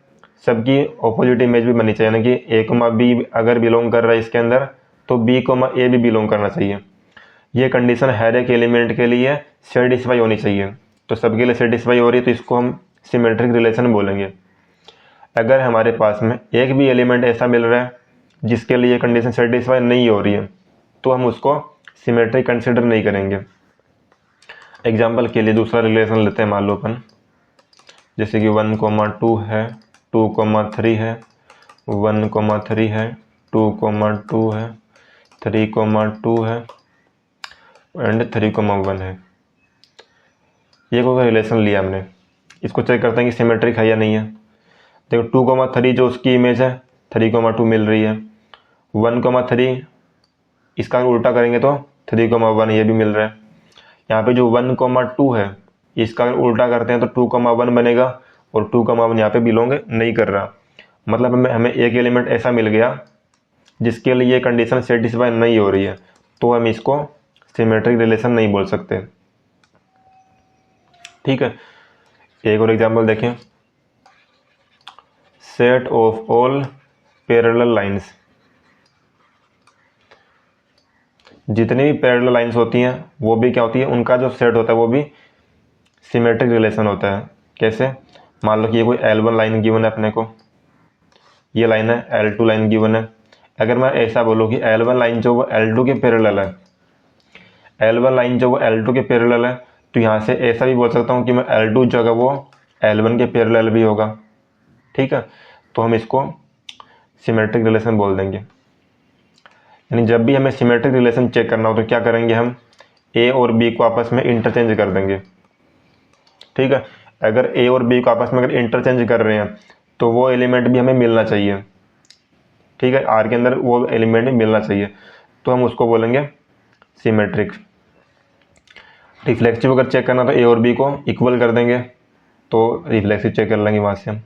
सबकी ऑपोजिट इमेज भी बननी चाहिए, यानी कि ए बी अगर बिलोंग कर रहा है इसके अंदर, तो बी ए भी बिलोंग करना चाहिए। ये कंडीशन हर एक एलिमेंट के लिए सेटिस्फाई होनी चाहिए, तो सबके लिए सेटिस्फाई हो रही है, तो इसको हम सिमेट्रिक रिलेशन बोलेंगे। अगर हमारे पास में एक भी एलिमेंट ऐसा मिल रहा है जिसके लिए कंडीशन सेटिस्फाई नहीं हो रही है, तो हम उसको सिमेट्रिक कंसिडर नहीं करेंगे। एग्जाम्पल के लिए दूसरा रिलेशन लेते हैं, मान लो अपन जैसे कि 1 2 है, 2 3 है, 1 3 है, 2 2 है, 3 2 है एंड 3 1 है। ये कोई रिलेशन लिया हमने, इसको चेक करते हैं कि सिमेट्रिक है या नहीं है। देखो 2 3 जो उसकी इमेज है 3 2 मिल रही है। 1 3 इसका उल्टा करेंगे तो 3 1 ये भी मिल रहा है। यहाँ पे जो 1 2 है इसका अगर उल्टा करते हैं तो 2 1 बनेगा, और 2 1 यहाँ पे बिलोंग नहीं कर रहा। मतलब हमें एक एलिमेंट ऐसा मिल गया जिसके लिए ये कंडीशन सेटिस्फाई नहीं हो रही है, तो हम इसको सिमेट्रिक रिलेशन नहीं बोल सकते। ठीक है, एक और एग्जांपल देखें, set of all parallel lines. जितनी भी पैरेलल लाइंस होती हैं वो भी क्या होती है, उनका जो सेट होता है वो भी सिमेट्रिक रिलेशन होता है। कैसे, मान लो कि ये कोई L1 लाइन गिवन है अपने को, ये लाइन है L2 लाइन गिवन है। अगर मैं ऐसा बोलूँ कि L1 लाइन जो वो L2 के पैरेलल है, L1 लाइन जो वो L2 के पैरेलल है, तो यहाँ से ऐसा भी बोल सकता हूँ कि मैं L2 जो है वो L1 के पैरेलल भी होगा। ठीक है, तो हम इसको सिमेट्रिक रिलेशन बोल देंगे। यानी जब भी हमें सिमेट्रिक रिलेशन चेक करना हो तो क्या करेंगे, हम ए और बी को आपस में इंटरचेंज कर देंगे। ठीक है, अगर ए और बी को आपस में अगर इंटरचेंज कर रहे हैं तो वो एलिमेंट भी हमें मिलना चाहिए। ठीक है, आर के अंदर वो एलिमेंट भी मिलना चाहिए, तो हम उसको बोलेंगे सिमेट्रिक। रिफ्लेक्सिव अगर चेक करना तो ए और बी को इक्वल कर देंगे, तो रिफ्लेक्सिव चेक कर लेंगे वहां से हम।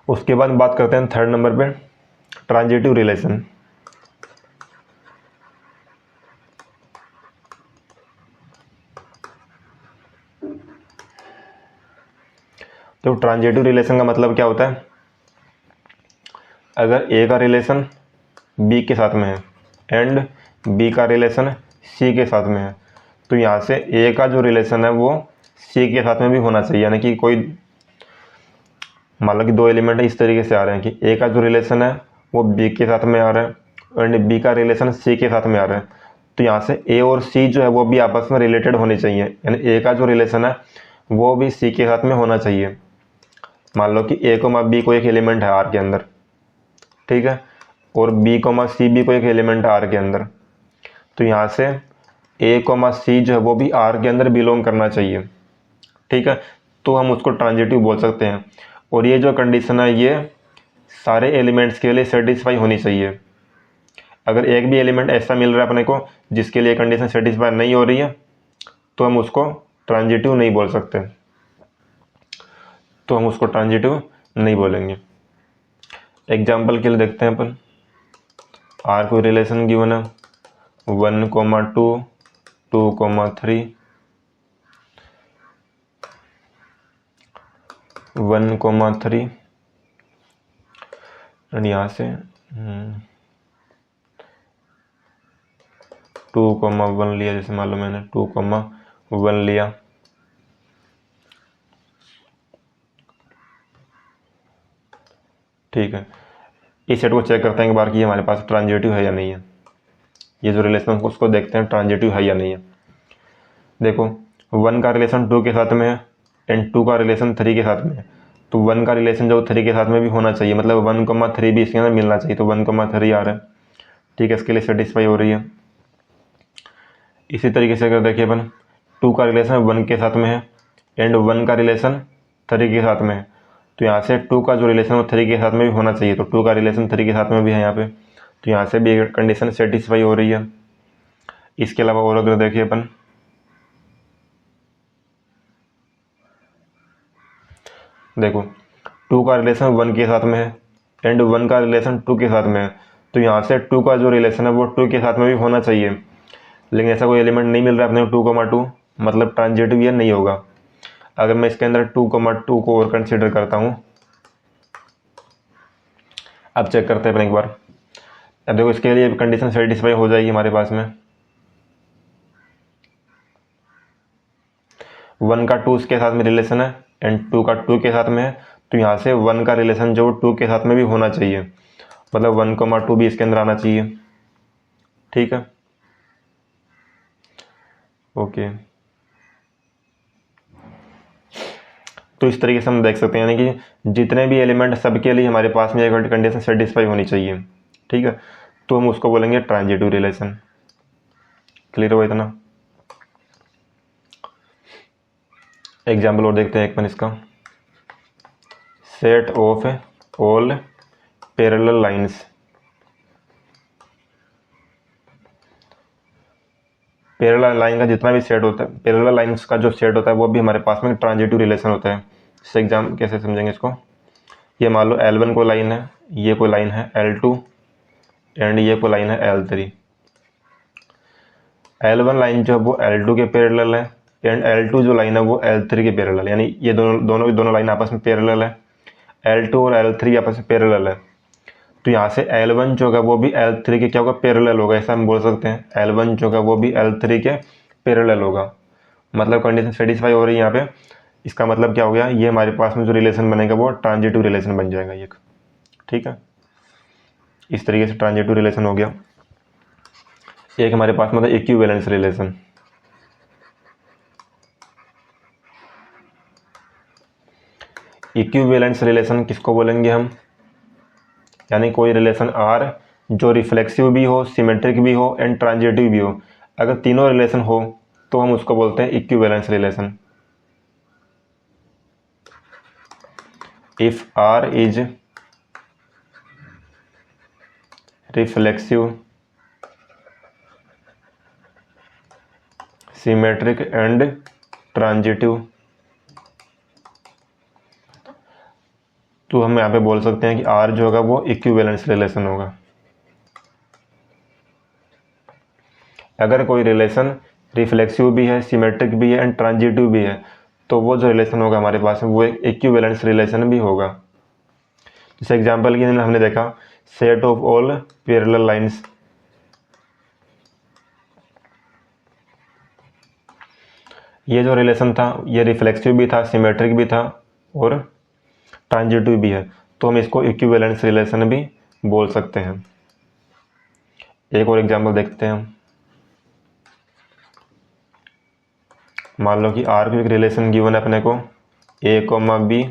उसके बाद बात करते हैं थर्ड नंबर पे, ट्रांजिटिव रिलेशन। तो ट्रांजिटिव रिलेशन का मतलब क्या होता है, अगर ए का रिलेशन बी के साथ में है एंड बी का रिलेशन सी के साथ में है, तो यहाँ से ए का जो रिलेशन है वो सी के साथ में भी होना चाहिए। यानी कि कोई मान लो कि दो एलिमेंट इस तरीके से आ रहे हैं कि ए का जो रिलेशन है वो बी के साथ में आ रहा है एंड बी का रिलेशन सी के साथ में आ रहा है, तो यहाँ से ए और सी जो है वो भी आपस में रिलेटेड होने चाहिए। यानी ए का जो रिलेशन है वो भी सी के साथ में होना चाहिए। मान लो कि ए को बी को एक एलिमेंट है आर के अंदर, ठीक है, और बी को सी भी को एक एलिमेंट है आर के अंदर, तो यहाँ से ए सी जो है वो भी आर के अंदर बिलोंग करना चाहिए। ठीक है, तो हम उसको ट्रांजिटिव बोल सकते हैं। और ये जो कंडीशन है ये सारे एलिमेंट्स के लिए सेटिस्फाई होनी चाहिए। अगर एक भी एलिमेंट ऐसा मिल रहा है अपने को जिसके लिए कंडीशन सेटिस्फाई नहीं हो रही है, तो हम उसको ट्रांजिटिव नहीं बोल सकते, तो हम उसको ट्रांजिटिव नहीं बोलेंगे। एग्जाम्पल के लिए देखते हैं अपन, आर कोई रिलेशन गिवन है 1 2 2 3 1 3 एंड यहाँ से 2 1 लिया, जैसे मान लो मैंने 2 1 लिया, ठीक है, इस सेट को चेक करते हैं एक बार कि हमारे पास ट्रांजिटिव है या नहीं है। ये जो रिलेशन उसको देखते हैं ट्रांजिटिव है या नहीं है। देखो 1 का रिलेशन 2 के साथ में है एंड 2 का रिलेशन 3 के साथ में है, तो 1 का रिलेशन जो 3 के साथ में भी होना चाहिए, मतलब 1,3 भी इसके अंदर मिलना चाहिए, तो 1,3 आ रहा है। ठीक है, इसके लिए सेटिस्फाई हो रही है। इसी तरीके से अगर देखिए अपन 2 का रिलेशन 1 के साथ में है एंड 1 का रिलेशन 3 के साथ में है, तो यहाँ से 2 का जो रिलेशन वो 3 के साथ में भी होना चाहिए, तो 2 का रिलेशन 3 के साथ में भी है यहाँ पे, तो यहाँ से भी कंडीशन सेटिस्फाई हो रही है। इसके अलावा और अगर देखिए अपन देखो 2 का रिलेशन 1 के साथ में है एंड 1 का रिलेशन 2 के साथ में है, तो यहाँ से 2 का जो रिलेशन है वो 2 के साथ में भी होना चाहिए, लेकिन ऐसा कोई एलिमेंट नहीं मिल रहा है अपने को 2,2, मतलब ट्रांजिटिव ये नहीं होगा। अगर मैं इसके अंदर 2,2 को और कंसीडर करता हूँ, अब चेक करते हैं अपन एक बार। अब देखो इसके लिए कंडीशन सेटिस्फाई हो जाएगी हमारे पास में, 1 का 2 के साथ में रिलेशन है एंड 2 का 2 के साथ में है, तो यहाँ से 1 का रिलेशन जो 2 के साथ में भी होना चाहिए, मतलब 1,2 भी इसके अंदर आना चाहिए। ठीक है, ओके। तो इस तरीके से हम देख सकते हैं, यानी कि जितने भी एलिमेंट सबके लिए हमारे पास में एक कंडीशन सेटिस्फाई होनी चाहिए। ठीक है, तो हम उसको बोलेंगे ट्रांजिटिव रिलेशन। क्लियर हुआ इतना? एग्जाम्पल और देखते हैं एक अपन इसका, set of all parallel lines. Parallel line का जितना भी सेट होता है, पैरेलल लाइंस का जो सेट होता है वो भी हमारे पास में ट्रांजिटिव रिलेशन होता है। इससे एग्जाम कैसे समझेंगे इसको, ये मान लो L1 को लाइन है, ये कोई लाइन है L2 एंड ये कोई लाइन है L3। L1 लाइन जो है वो L2 के पैरेलल है एंड L2 जो लाइन है वो L3 के पैरेलल, यानी ये दोनों लाइन आपस में पैरेलल है, L2 और L3 आपस में पैरेलल है। तो यहाँ से L1 जो होगा वो भी L3 के क्या होगा, पैरेलल होगा, ऐसा हम बोल सकते हैं। L1 जो होगा वो भी L3 के पैरेलल होगा, मतलब कंडीशन सेटिस्फाई हो रही है यहाँ पे। इसका मतलब क्या हो गया, ये हमारे पास में जो रिलेशन बनेगा वो ट्रांजिटिव रिलेशन बन जाएगा ये। ठीक है, इस तरीके से ट्रांजिटिव रिलेशन हो गया। एक हमारे पास मतलब इक्विवेलेंस रिलेशन। इक्विवेलेंस रिलेशन किसको बोलेंगे हम, यानी कोई रिलेशन R जो रिफ्लेक्सिव भी हो, सिमेट्रिक भी हो एंड ट्रांजिटिव भी हो, अगर तीनों रिलेशन हो तो हम उसको बोलते हैं equivalence relation. If R is reflexive, symmetric and transitive, तो हम यहाँ पे बोल सकते हैं कि R जो होगा वो इक्विवेलेंस रिलेशन होगा। अगर कोई रिलेशन रिफ्लेक्सिव भी है, सिमेट्रिक भी है एंड ट्रांजिटिव भी है, तो वो जो रिलेशन होगा हमारे पास में वो एक इक्विवेलेंस रिलेशन भी होगा। जैसे एग्जांपल के लिए हमने देखा set of all parallel lines. ये जो रिलेशन था ये रिफ्लेक्सिव भी था, सिमेट्रिक भी था और ट्रांजिटिव भी है, तो हम इसको इक्विवेलेंस रिलेशन भी बोल सकते हैं। एक और एग्जांपल देखते हैं हम। मान लो कि R को एक रिलेशन गिवन है अपने को A, B,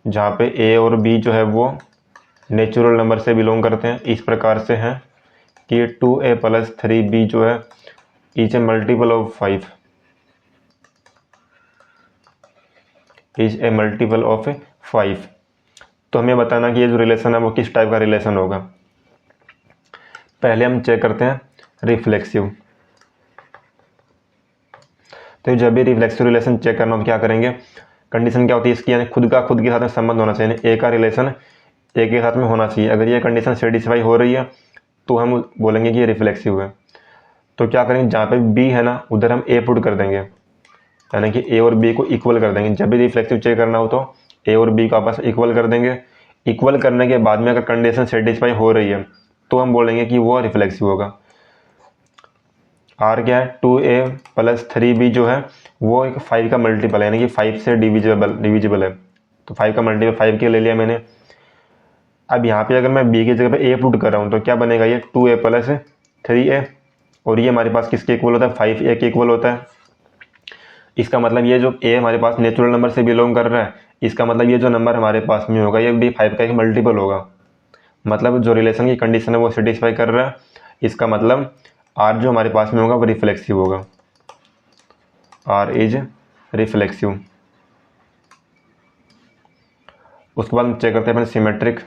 जहाँ पे A और B जो है वो नेचुरल नंबर से बिलोंग करते हैं। इस प्रकार से हैं कि 2A + 3B जो है is a multiple of 5, is a multiple of 5। तो हमें बताना कि ये जो रिलेशन है वो किस टाइप का रिलेशन होगा। पहले हम चेक करते हैं रिफ्लेक्सिव। तो जब भी रिफ्लेक्सिव रिलेशन चेक करना हो तो क्या करेंगे, कंडीशन क्या होती है इसकी, यानी खुद के साथ में संबंध होना चाहिए, ए का रिलेशन ए के साथ में होना चाहिए। अगर ये कंडीशन सेटिस्फाई हो रही है तो हम बोलेंगे कि ये रिफ्लेक्सिव है। तो क्या करेंगे, जहाँ पे बी है ना उधर हम ए पुट कर देंगे, यानी कि ए और बी को इक्वल कर देंगे। जब भी रिफ्लेक्सिव चेक करना हो तो ए और बी को आपस में इक्वल कर देंगे। इक्वल करने के बाद में अगर कंडीशन सेटिस्फाई हो रही है तो हम बोलेंगे कि वो रिफ्लेक्सिव होगा। R क्या है, 2A + 3B जो है वो एक 5 का मल्टीपल है, यानी कि 5 से डिविजिबल है। तो 5 का मल्टीपल 5 के ले लिया मैंने। अब यहाँ पे अगर मैं बी की जगह पे ए पुट कर रहा हूँ तो क्या बनेगा, ये 2a प्लस 3a, और ये हमारे पास किसके इक्वल होता है, 5a के इक्वल होता है। इसका मतलब ये जो a हमारे पास नेचुरल नंबर से बिलोंग कर रहा है, इसका मतलब ये जो नंबर हमारे पास में होगा ये भी 5 का एक मल्टीपल होगा। मतलब जो रिलेशन की कंडीशन है वो सेटिस्फाई कर रहा है। इसका मतलब r जो हमारे पास में होगा वो रिफ्लेक्सिव होगा, r इज रिफ्लेक्सिव। उसके बाद चेक करते हैं अपन सिमेट्रिक।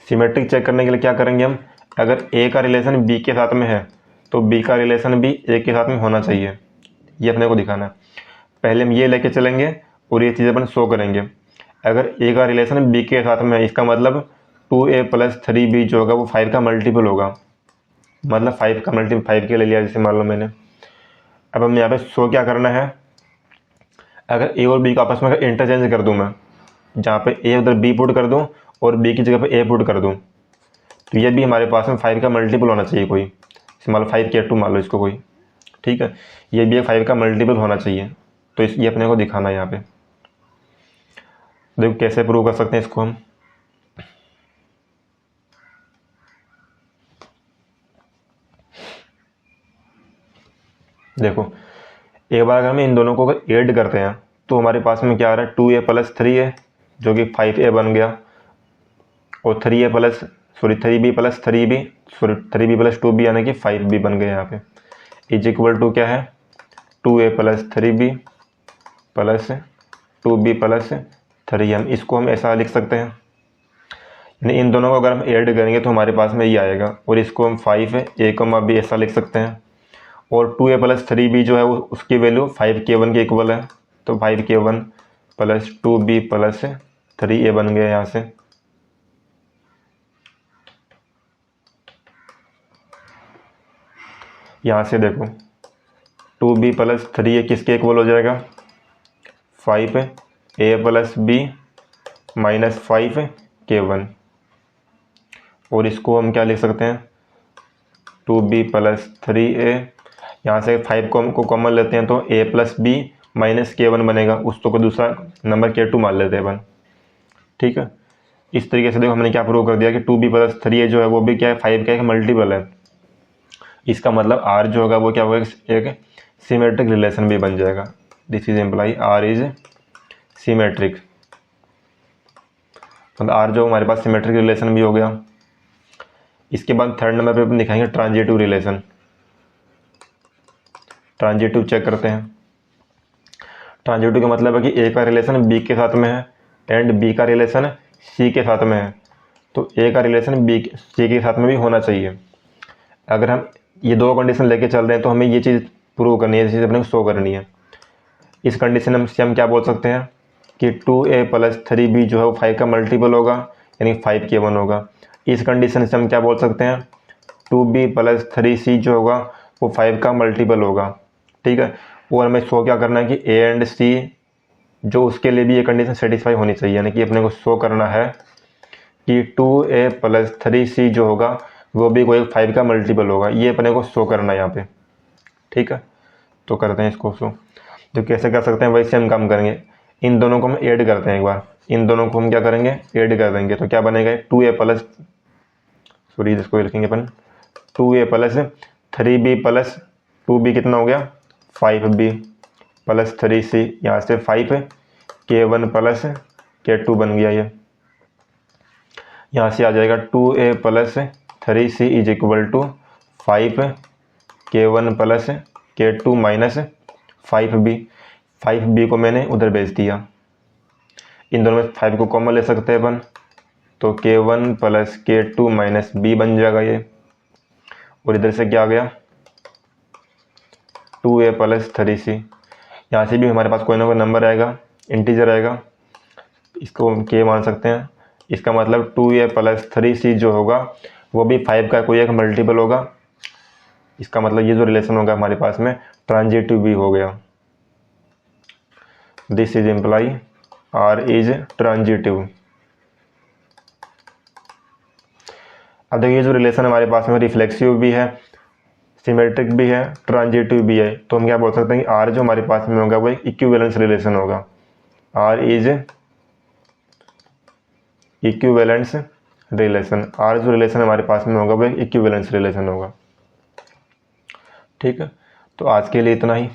सिमेट्रिक चेक करने के लिए क्या करेंगे हम, अगर a का रिलेशन b के साथ में है तो b का रिलेशन भी a के साथ में होना चाहिए, ये अपने को दिखाना है। पहले हम ये लेके चलेंगे और ये चीज़ अपन शो करेंगे। अगर a का रिलेशन b के साथ में है, इसका मतलब 2a प्लस 3b जो होगा वो 5 का मल्टीपल होगा। मतलब 5 का मल्टीपल 5 के ले लिया जैसे मान लो मैंने। अब हम यहाँ पे शो क्या करना है, अगर a और b का आपस में अगर इंटरचेंज कर दूँ मैं, जहाँ पे a उधर b पुट कर दूँ और b की जगह पे a पुट कर दूँ, तो ये भी हमारे पास में 5 का मल्टीपल होना चाहिए कोई। मान लो 5k2 मान लो इसको कोई, ठीक है, ये भी एक 5 का मल्टीपल होना चाहिए। तो ये अपने को दिखाना है यहाँ पे। देखो कैसे प्रूव कर सकते हैं इसको हम। देखो एक बार अगर हम इन दोनों को अगर ऐड करते हैं तो हमारे पास में क्या आ रहा है, 2a प्लस 3a जो कि 5a बन गया, और 3b plus 3b plus 2b यानी कि 5b बन गया यहाँ पे, इज इक्वल टू क्या है, 2a plus 3b plus 2b plus 3। हम इसको हम ऐसा लिख सकते हैं, यानी इन दोनों को अगर हम ऐड करेंगे तो हमारे पास में ये आएगा, और इसको हम 5a b ऐसा लिख सकते हैं। और 2a प्लस 3b जो है वो उसकी वैल्यू 5k1 के इक्वल है, तो 5k1 plus 2b plus 3a बन गया यहाँ से। यहाँ से देखो 2b प्लस 3a किसके इक्वल हो जाएगा, 5a plus b minus 5k1, और इसको हम क्या लिख सकते हैं, 2b प्लस 3a, यहाँ से 5 को कॉमन लेते हैं तो a plus b minus k1 बनेगा, उसको को दूसरा नंबर k2 मान लेते हैं अपन, ठीक है। इस तरीके से देखो हमने क्या प्रूव कर दिया कि 2b प्लस 3a जो है वो भी क्या है, 5 का एक मल्टीपल है। इसका मतलब r जो होगा वो क्या होगा, एक सिमेट्रिक रिलेशन भी बन जाएगा। This is imply r is symmetric, मतलब r जो हमारे पास सिमेट्रिक रिलेशन भी हो गया। इसके बाद थर्ड नंबर पे अपन दिखाएंगे ट्रांजिटिव रिलेशन। ट्रांजिटिव चेक करते हैं। ट्रांजिटिव का मतलब है कि a का रिलेशन b के साथ में है एंड b का रिलेशन c के साथ में है, तो a का रिलेशन b c के साथ में भी होना चाहिए। अगर हम ये दो कंडीशन लेके चल रहे हैं तो हमें ये चीज़ प्रूव करनी है, ये चीज़ अपने को शो करनी है। इस कंडीशन से हम क्या बोल सकते हैं कि 2a प्लस 3b जो है वो 5 का मल्टीपल होगा, यानी 5k1 होगा। इस कंडीशन से हम क्या बोल सकते हैं, 2b प्लस 3c जो होगा वो 5 का मल्टीपल होगा, ठीक है। और हमें शो क्या करना है कि a एंड c जो उसके लिए भी ये कंडीशन सेटिस्फाई होनी चाहिए, यानी कि अपने को शो करना है कि 2a प्लस 3c जो होगा वो भी कोई 5 का मल्टीपल होगा, ये अपने को शो करना है यहाँ पे, ठीक है। तो करते हैं इसको शो। तो कैसे कर सकते हैं, वैसे हम काम करेंगे। इन दोनों को हम ऐड करते हैं एक बार, इन दोनों को हम क्या करेंगे, ऐड कर देंगे। तो क्या बनेगा, 2a प्लस इसको लिखेंगे अपन 2a plus 3b plus 2b कितना हो गया 5b प्लस 3c, यहाँ से 5k1 प्लस k2 बन गया। ये यहाँ से आ जाएगा 2a plus 3c is equal to 5k1 plus k2 minus 5b को मैंने उधर भेज दिया। इन दोनों में 5 को कॉमन ले सकते हैं अपन, तो k1 plus k2 minus b बन जाएगा ये। और इधर से क्या आ गया 2a प्लस 3c, यहाँ से भी हमारे पास कोई ना कोई नंबर आएगा, इंटीजर आएगा, इसको हम k मान सकते हैं। इसका मतलब 2a प्लस 3c जो होगा वो भी 5 का कोई एक मल्टीपल होगा। इसका मतलब ये जो रिलेशन होगा हमारे पास में ट्रांजिटिव भी हो गया। This is imply r is transitive. अब देखिए ये जो रिलेशन हमारे पास में रिफ्लेक्सिव भी है, सिमेट्रिक भी है, ट्रांजिटिव भी है। तो हम क्या बोल सकते हैं कि आर जो हमारे पास में होगा वो एक इक्विवेलेंस रिलेशन होगा। R is equivalence relation. R जो रिलेशन हमारे पास में होगा वो एक इक्विवेलेंस रिलेशन होगा। ठीक है, तो आज के लिए इतना ही।